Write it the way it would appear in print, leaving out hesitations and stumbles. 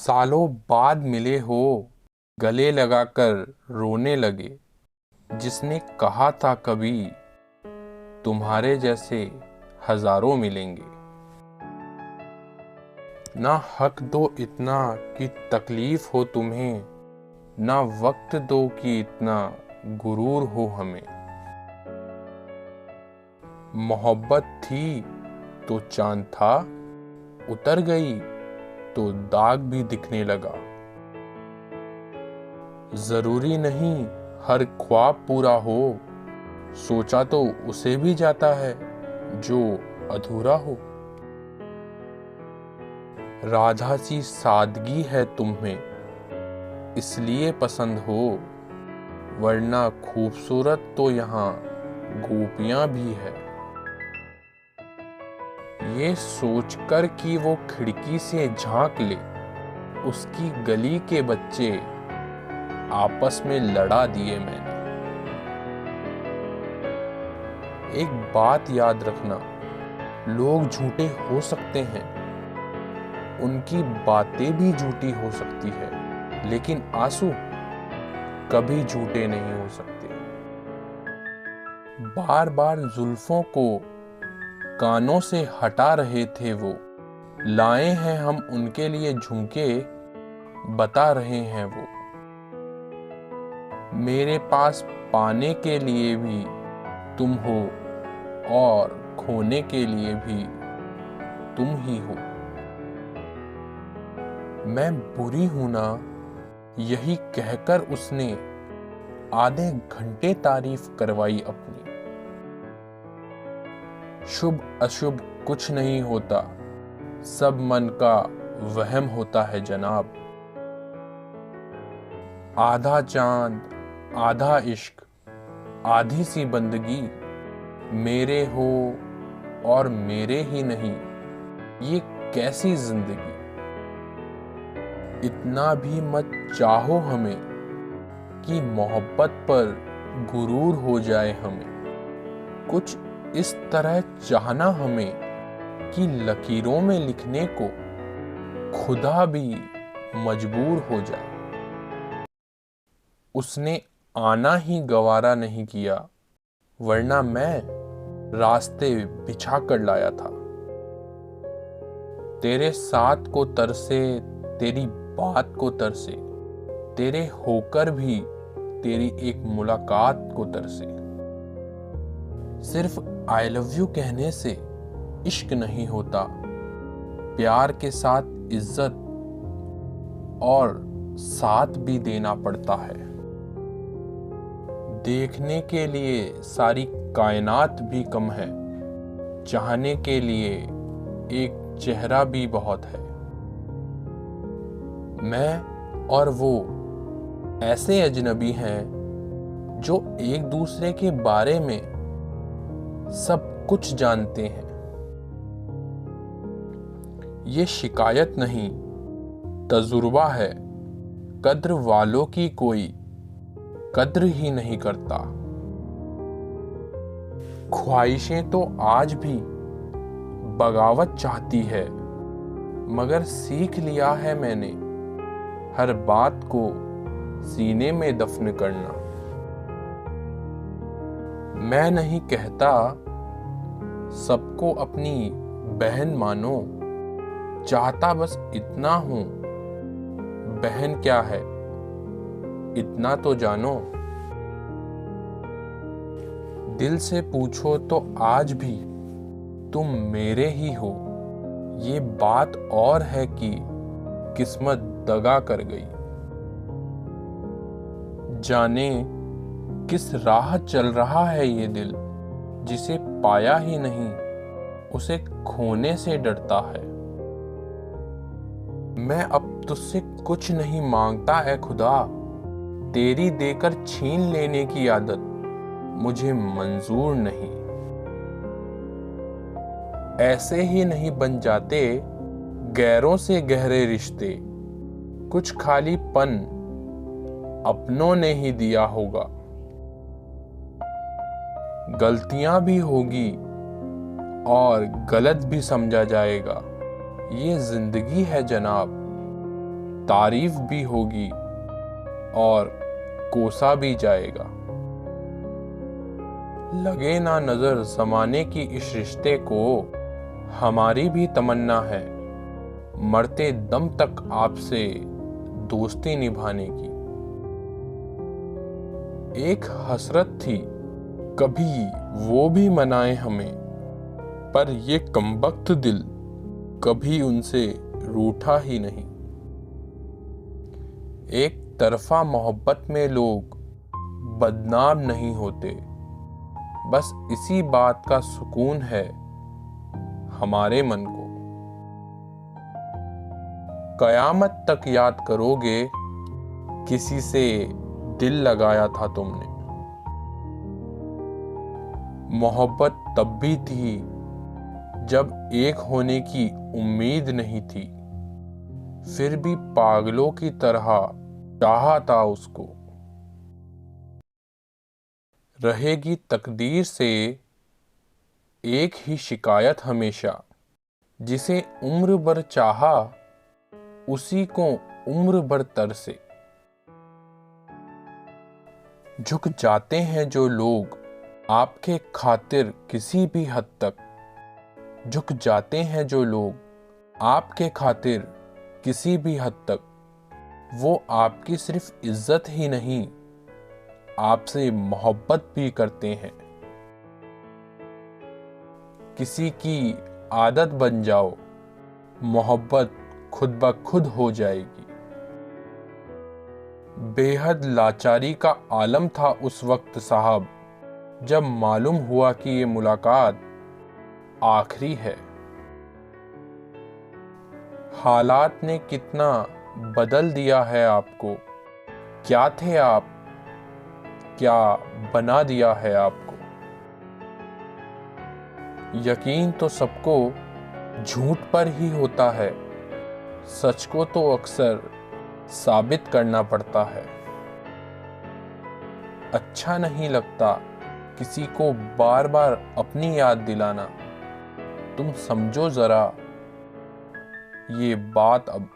सालों बाद मिले हो, गले लगाकर रोने लगे। जिसने कहा था कभी तुम्हारे जैसे हजारों मिलेंगे। ना हक दो इतना कि तकलीफ हो तुम्हें, ना वक्त दो कि इतना गुरूर हो हमें। मोहब्बत थी तो चांद था, उतर गई तो दाग भी दिखने लगा। जरूरी नहीं हर ख्वाब पूरा हो, सोचा तो उसे भी जाता है जो अधूरा हो। राधा सी सादगी है तुम्हें इसलिए पसंद हो, वरना खूबसूरत तो यहाँ गोपियां भी है। ये सोचकर कि वो खिड़की से झांक ले, उसकी गली के बच्चे आपस में लड़ा दिए मैंने। एक बात याद रखना, लोग झूठे हो सकते हैं, उनकी बातें भी झूठी हो सकती है, लेकिन आंसू कभी झूठे नहीं हो सकते। बार बार जुल्फों को कानों से हटा रहे थे वो, लाए हैं हम उनके लिए झुमके, बता रहे हैं वो। मेरे पास पाने के लिए भी तुम हो और खोने के लिए भी तुम ही हो। मैं बुरी हूं ना, यही कहकर उसने आधे घंटे तारीफ करवाई अपनी। शुभ अशुभ कुछ नहीं होता, सब मन का वहम होता है जनाब। आधा चांद आधा इश्क आधी सी बंदगी, मेरे हो और मेरे ही नहीं, ये कैसी जिंदगी। इतना भी मत चाहो हमें कि मोहब्बत पर गुरूर हो जाए हमें। कुछ इस तरह चाहना हमें कि लकीरों में लिखने को खुदा भी मजबूर हो जाए। उसने आना ही गवारा नहीं किया, वरना मैं रास्ते बिछा कर लाया था। तेरे साथ को तरसे, तेरी बात को तरसे, तेरे होकर भी तेरी एक मुलाकात को तरसे। सिर्फ आई लव यू कहने से इश्क नहीं होता, प्यार के साथ इज्जत और साथ भी देना पड़ता है। देखने के लिए सारी कायनात भी कम है, चाहने के लिए एक चेहरा भी बहुत है। मैं और वो ऐसे अजनबी हैं जो एक दूसरे के बारे में सब कुछ जानते हैं। ये शिकायत नहीं, तजुर्बा है, कद्र वालों की कोई कद्र ही नहीं करता। ख्वाहिशें तो आज भी बगावत चाहती है, मगर सीख लिया है मैंने हर बात को सीने में दफन करना। मैं नहीं कहता सबको अपनी बहन मानो, चाहता बस इतना हूं, बहन क्या है इतना तो जानो। दिल से पूछो तो आज भी तुम मेरे ही हो, ये बात और है कि किस्मत दगा कर गई। जाने किस राह चल रहा है ये दिल, जिसे पाया ही नहीं उसे खोने से डरता है। मैं अब तुझसे कुछ नहीं मांगता है खुदा, तेरी देकर छीन लेने की आदत मुझे मंजूर नहीं। ऐसे ही नहीं बन जाते गैरों से गहरे रिश्ते, कुछ खालीपन अपनों ने ही दिया होगा। गलतियां भी होगी और गलत भी समझा जाएगा, ये जिंदगी है जनाब, तारीफ भी होगी और कोसा भी जाएगा। लगे ना नजर जमाने की इस रिश्ते को, हमारी भी तमन्ना है मरते दम तक आपसे दोस्ती निभाने की। एक हसरत थी कभी वो भी मनाए हमें, पर ये कमबख्त दिल कभी उनसे रूठा ही नहीं। एक तरफा मोहब्बत में लोग बदनाम नहीं होते, बस इसी बात का सुकून है हमारे मन को। कयामत तक याद करोगे किसी से दिल लगाया था तुमने। मोहब्बत तब भी थी जब एक होने की उम्मीद नहीं थी, फिर भी पागलों की तरह चाहा था उसको। रहेगी तकदीर से एक ही शिकायत हमेशा, जिसे उम्र भर चाहा उसी को उम्र भर तरसे। झुक जाते हैं जो लोग आपके खातिर किसी भी हद तक, झुक जाते हैं जो लोग आपके खातिर किसी भी हद तक, वो आपकी सिर्फ इज्जत ही नहीं आपसे मोहब्बत भी करते हैं। किसी की आदत बन जाओ, मोहब्बत खुद ब खुद हो जाएगी। बेहद लाचारी का आलम था उस वक्त साहब, जब मालूम हुआ कि ये मुलाकात आखिरी है। हालात ने कितना बदल दिया है आपको, क्या थे आप, क्या बना दिया है आपको। यकीन तो सबको झूठ पर ही होता है, सच को तो अक्सर साबित करना पड़ता है। अच्छा नहीं लगता किसी को बार बार अपनी याद दिलाना, तुम समझो जरा ये बात अब।